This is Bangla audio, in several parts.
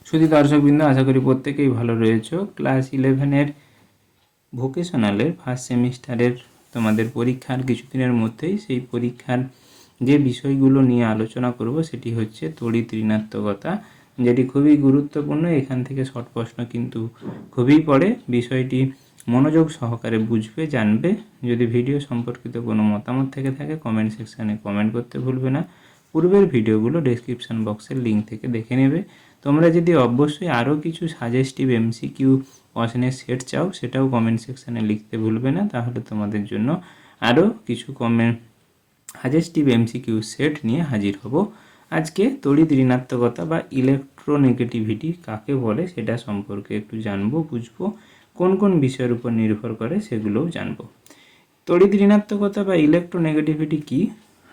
শুধু দর্শকবৃন্দ, আশা করি প্রত্যেকেই ভালো রয়েছে। ক্লাস 11-এর ভোকেশনালের ফার্স্ট সেমিস্টারের তোমাদের পরীক্ষার কিছুদিনের মধ্যেই সেই পরীক্ষার যে বিষয়গুলো নিয়ে আলোচনা করব সেটি হচ্ছে তড়িৎ ঋণাত্মকতা, যেটি খুবই গুরুত্বপূর্ণ। এখান থেকে শর্ট প্রশ্ন কিন্তু খুবই পড়ে। বিষয়টি মনোযোগ সহকারে বুঝবে, জানবে। যদি ভিডিও সম্পর্কিত কোনো মতামত থেকে থাকে কমেন্ট সেকশানে কমেন্ট করতে ভুলবে না। পূর্বের ভিডিওগুলো ডেসক্রিপশন বক্সের লিঙ্ক থেকে দেখে নেবে। তোমরা যদি অবশ্যই আরও কিছু সাজেস্টিভ এমসিকিউ প্রশ্নের সেট চাও সেটাও কমেন্ট সেকশানে লিখতে ভুলবে না, তাহলে তোমাদের জন্য আরও কিছু সাজেস্টিভ এমসিকিউ সেট নিয়ে হাজির হব। আজকে তড়িৎ ঋণাত্মকতা বা ইলেকট্রোনেগেটিভিটি কাকে বলে সেটা সম্পর্কে একটু জানবো, বুঝবো। কোন কোন বিষয়ের উপর নির্ভর করে সেগুলোও জানবো। তড়িৎ ঋণাত্মকতা বা ইলেকট্রোনেগেটিভিটি কি?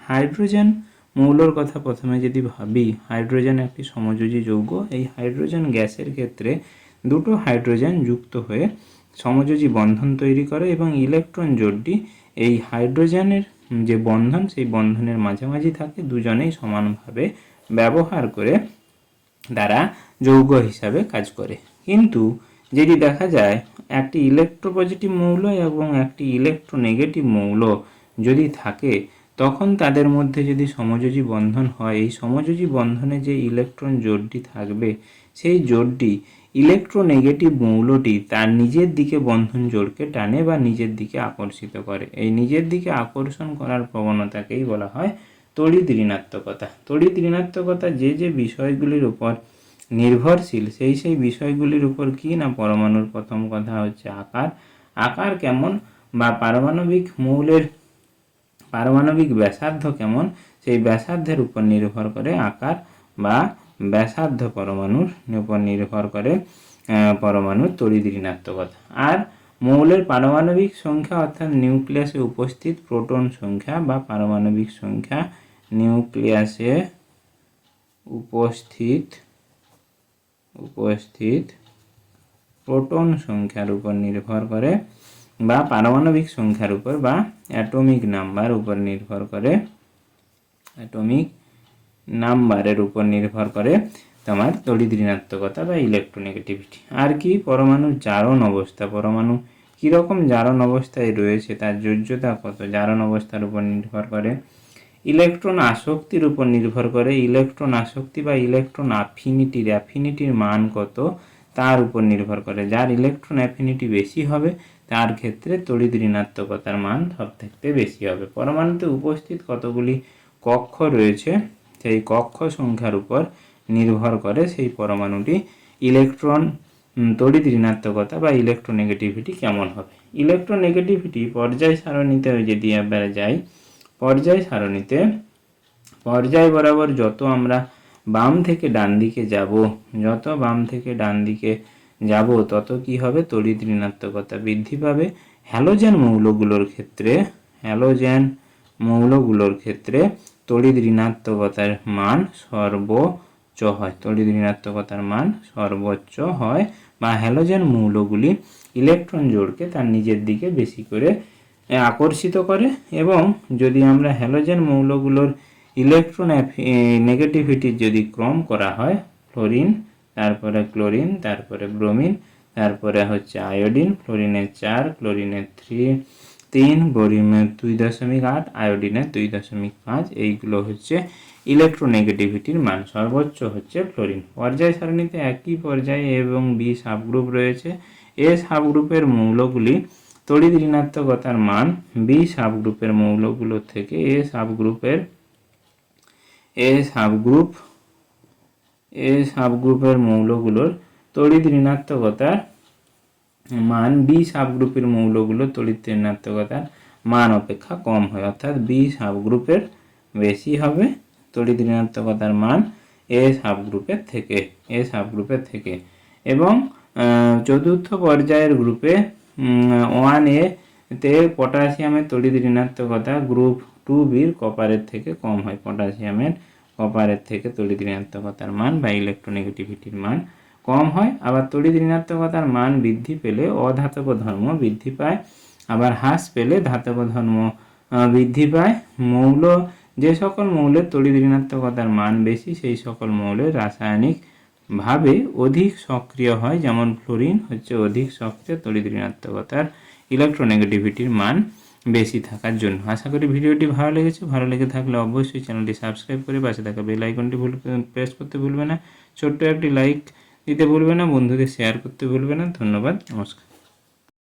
হাইড্রোজেন মৌলর কথা প্রথমে যদি ভাবি, হাইড্রোজেন একটি সমযোজী যৌগ। এই হাইড্রোজেন গ্যাসের ক্ষেত্রে দুটো হাইড্রোজেন যুক্ত হয়ে সমযোজী বন্ধন তৈরি করে এবং ইলেকট্রন জোড়টি এই হাইড্রোজেনের যে বন্ধন সেই বন্ধনের মাঝামাঝি থাকে, দুজনেই সমানভাবে ব্যবহার করে তারা যৌগ হিসাবে কাজ করে। কিন্তু যদি দেখা যায় একটি ইলেকট্রোপজিটিভ মৌল এবং একটি ইলেকট্রোনেগেটিভ মৌল যদি থাকে, তখন তাদের মধ্যে যদি সমযোজী বন্ধন হয়, এই সমযোজী বন্ধনে যে ইলেকট্রন জোড়টি থাকবে সেই জোড়টি ইলেকট্রোনেগেটিভ মৌলটি তার নিজের দিকে বন্ধন জোড়কে টানে বা নিজের দিকে আকর্ষিত করে। এই নিজের দিকে আকর্ষণ করার প্রবণতাকেই বলা হয় তড়িৎ ঋণাত্মকতা। তড়িৎ ঋণাত্মকতা যে যে বিষয়গুলির উপর নির্ভরশীল সেই বিষয়গুলির উপর কি না, পরমাণুর প্রথম কথা হচ্ছে আকার কেমন বা পারমাণবিক মৌলের পারমাণবিক ব্যাসার্ধ কেমন, সেই ব্যাসার্ধের উপর নির্ভর করে আকার বা ব্যাসার্ধ পরমাণুর উপর নির্ভর করে পরমাণুর তড়িৎ ঋণাত্মকতা। আর মৌলের পারমাণবিক সংখ্যা অর্থাৎ নিউক্লিয়াসে উপস্থিত প্রোটন সংখ্যা বা পারমাণবিক সংখ্যা, নিউক্লিয়াসে উপস্থিত প্রোটন সংখ্যার উপর নির্ভর করে বা পারমাণবিক সংখ্যার উপর বা অ্যাটমিক নাম্বার উপর নির্ভর করে, অ্যাটমিক নাম্বারের উপর নির্ভর করে তোমার তড়িৎ ঋণাত্মকতা বা ইলেকট্রোনেগেটিভিটি। আর কি, পরমাণুর জারণ অবস্থা, পরমাণু কীরকম জারণ অবস্থায় রয়েছে, তার যোজ্যতা কত, জারণ অবস্থার উপর নির্ভর করে। ইলেকট্রন আসক্তির উপর নির্ভর করে, ইলেকট্রন আসক্তি বা ইলেকট্রন অ্যাফিনিটির মান কত তার উপর নির্ভর করে। যার ইলেকট্রন অ্যাফিনিটি বেশি হবে তার ক্ষেত্রে তড়িৎ ঋণাত্মকতার মান সব থেকে বেশি হবে। পরমাণুতে উপস্থিত কতগুলি কক্ষ রয়েছে সেই কক্ষ সংখ্যার উপর নির্ভর করে সেই পরমাণুটি ইলেকট্রন তড়িৎ ঋণাত্মকতা বা ইলেকট্রোনেগেটিভিটি কেমন হবে। ইলেকট্রোনেগেটিভিটি পর্যায় সারণীতে যদি আমরা যাই, পর্যায় সারণীতে পর্যায় বরাবর যত আমরা বাম থেকে ডান দিকে যাব তত কি হবে, তড়িৎ ঋণাত্মকতা বৃদ্ধি পাবে। হ্যালোজেন মৌলগুলোর ক্ষেত্রে তড়িৎ ঋণাত্মকতার মান সর্বোচ্চ হয়, তড়িৎ ঋণাত্মকতার মান সর্বোচ্চ হয় বা হ্যালোজেন মৌলগুলি ইলেকট্রন জোড়কে তার নিজের দিকে বেশি করে আকর্ষিত করে। এবং যদি আমরা হ্যালোজেন মৌলগুলোর ইলেকট্রন নেগেটিভিটির যদি ক্রম করা হয়, ফ্লোরিন, তারপরে ক্লোরিন, তারপরে ব্রোমিন, তারপরে হচ্ছে আয়োডিন, ফ্লোরিনের 4, ক্লোরিনের 3, ব্রোমিনের 2.8, আয়োডিনের 2.5, এইগুলো হচ্ছে ইলেকট্রোনেগেটিভিটির মান। সর্বোচ্চ হচ্ছে ফ্লোরিন। পর্যায় সারণীতে একই পর্যায়ে এ এবং বি সাবগ্রুপ রয়েছে। এ সাবগ্রুপের মৌলগুলি তড়িৎ ঋণাত্মকতার মান বি সাবগ্রুপের মৌলগুলোর থেকে এ সাবগ্রুপের মৌলগুলোর তড়িৎ ঋণাত্মকতার মান বি সাবগ্রুপের মৌলগুলোর তড়িৎ ঋণাত্মকতার মান অপেক্ষা কম হয়, অর্থাৎ বি সাবগ্রুপের বেশি হবে তড়িৎ ঋণাত্মকতার মান এ সাবগ্রুপের থেকে। এবং চতুর্থ পর্যায়ের গ্রুপে 1A তে পটাশিয়ামের তড়িৎ ঋণাত্মকতা গ্রুপ 2Bর কপারের থেকে কম হয়। পটাশিয়ামের কপারের থেকে তড়িৎ ঋণাত্মকতার মান বা ইলেকট্রোনেগেটিভিটির মান কম হয়। আবার তড়িৎ ঋণাত্মকতার মান বৃদ্ধি পেলে অধাতব ধর্ম বৃদ্ধি পায়, আবার হ্রাস পেলে ধাতব ধর্ম বৃদ্ধি পায়। যে সকল মৌলের তড়িৎ ঋণাত্মকতার মান বেশি সেই সকল মৌলের রাসায়নিক ভাবে অধিক সক্রিয় হয়, যেমন ফ্লোরিন হচ্ছে অধিক সক্রিয় তড়িৎ ঋণাত্মকতার ইলেকট্রোনেগেটিভিটির মান বেশি থাকার জন্য। আশা করি ভিডিওটি ভালো লেগেছে। ভালো লেগে থাকলে অবশ্যই চ্যানেলটি সাবস্ক্রাইব করে পাশে থাকা বেল আইকনটি প্রেস করতে ভুলবে না। ছোট্ট একটি লাইক দিতে ভুলবে না, বন্ধুদের শেয়ার করতে ভুলবে না। ধন্যবাদ, নমস্কার।